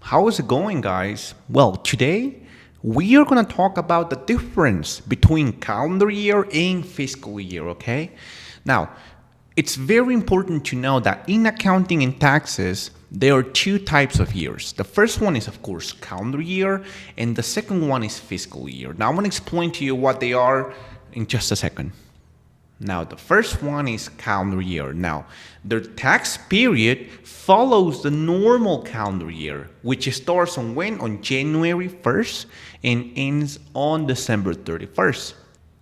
How is it going, guys? Well, today we are going to talk about the difference between calendar year and fiscal year, okay? Now, it's very important to know that in accounting and taxes, there are two types of years. The first one is, of course, calendar year, and the second one is fiscal year. Now, I'm going to explain to you what they are in just a second. Now, the first one is calendar year. Now, their tax period follows the normal calendar year, which starts on when? On January 1st and ends on December 31st.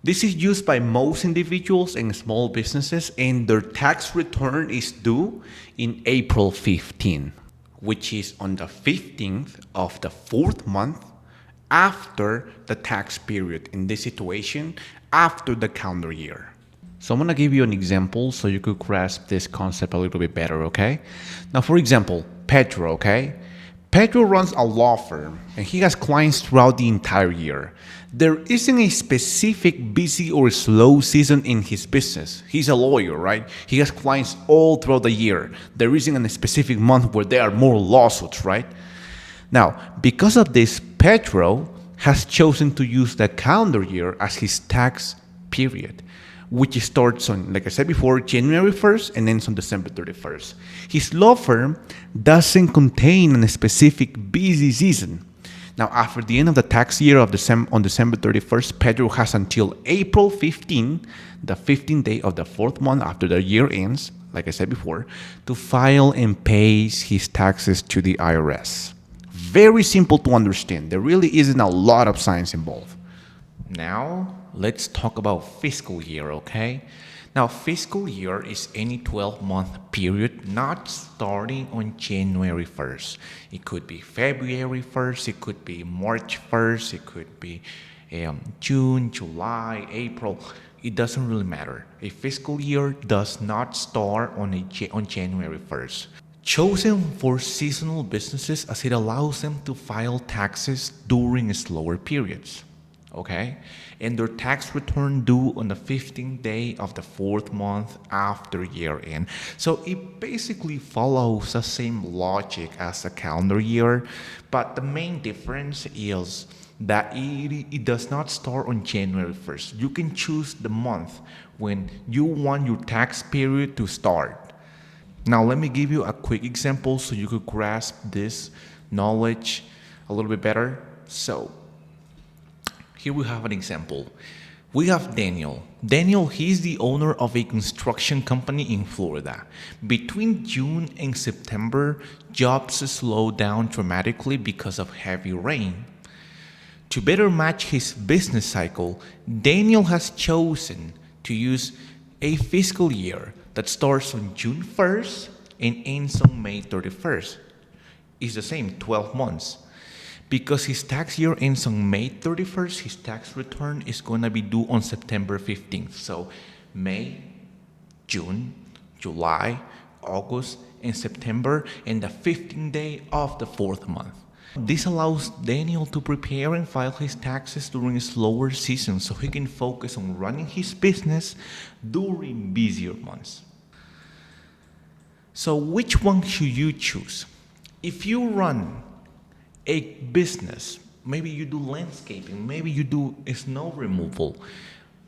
This is used by most individuals and small businesses, and their tax return is due in April 15, which is on the 15th of the fourth month after the tax period. In this situation, after the calendar year. So I'm going to give you an example so you could grasp this concept a little bit better, okay? Now, for example, Pedro, okay? Pedro runs a law firm and he has clients throughout the entire year. There isn't a specific busy or slow season in his business. He's a lawyer, right? He has clients all throughout the year. There isn't a specific month where there are more lawsuits, right? Now, because of this, Pedro has chosen to use the calendar year as his tax period, which starts on, like I said before, January 1st and ends on December 31st. His law firm doesn't contain a specific busy season. Now, after the end of the tax year on December 31st, Pedro has until April 15, the 15th day of the fourth month after the year ends, like I said before, to file and pay his taxes to the IRS. Very simple to understand. There really isn't a lot of science involved. Now, let's talk about fiscal year, okay? Now, fiscal year is any 12-month period not starting on January 1st. It could be February 1st, it could be March 1st, it could be June, July, April. It doesn't really matter. A fiscal year does not start on January 1st. Chosen for seasonal businesses as it allows them to file taxes during slower periods. Okay, and their tax return due on the 15th day of the fourth month after year end. So it basically follows the same logic as a calendar year, but the main difference is that it does not start on January 1st. You can choose the month when you want your tax period to start. Now let me give you a quick example so you could grasp this knowledge a little bit better. So here we have an example. We have Daniel. Daniel, he's the owner of a construction company in Florida. Between June and September, jobs slow down dramatically because of heavy rain. To better match his business cycle, Daniel has chosen to use a fiscal year that starts on June 1st and ends on May 31st. It's the same, 12 months. Because his tax year ends on May 31st, his tax return is going to be due on September 15th. So May, June, July, August, and September, and the 15th day of the fourth month. This allows Daniel to prepare and file his taxes during a slower season so he can focus on running his business during busier months. So which one should you choose? If you run a business, maybe you do landscaping, maybe you do snow removal,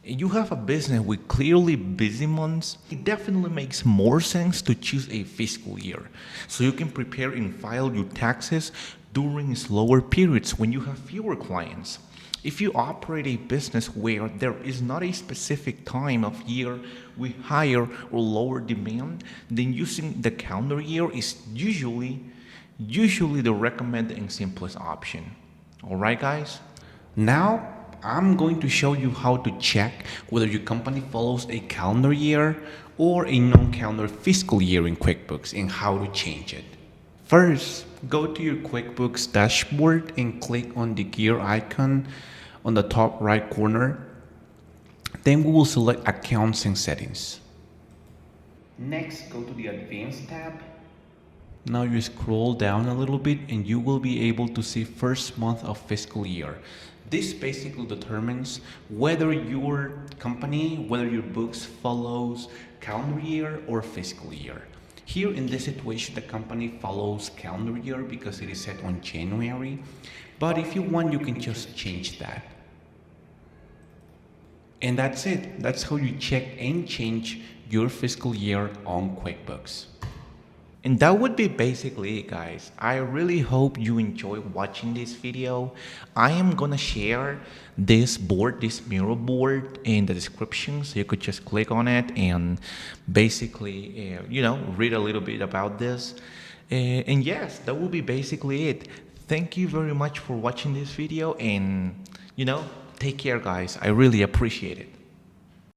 you have a business with clearly busy months, it definitely makes more sense to choose a fiscal year so you can prepare and file your taxes during slower periods when you have fewer clients. If you operate a business where there is not a specific time of year with higher or lower demand, then using the calendar year is usually the recommended and simplest option. All right, guys? Now, I'm going to show you how to check whether your company follows a calendar year or a non-calendar fiscal year in QuickBooks and how to change it. First, go to your QuickBooks dashboard and click on the gear icon on the top right corner. Then we will select Accounts and Settings. Next, go to the Advanced tab. Now you scroll down a little bit and you will be able to see first month of fiscal year. This basically determines whether your company, whether your books follows calendar year or fiscal year. Here in this situation, the company follows calendar year because it is set on January. But if you want, you can just change that. And that's it. That's how you check and change your fiscal year on QuickBooks. And that would be basically it, guys. I really hope you enjoy watching this video. I am gonna share this board, this mirror board, in the description, so you could just click on it and basically, read a little bit about this. And yes, that will be basically it. Thank you very much for watching this video, and take care, guys. I really appreciate it.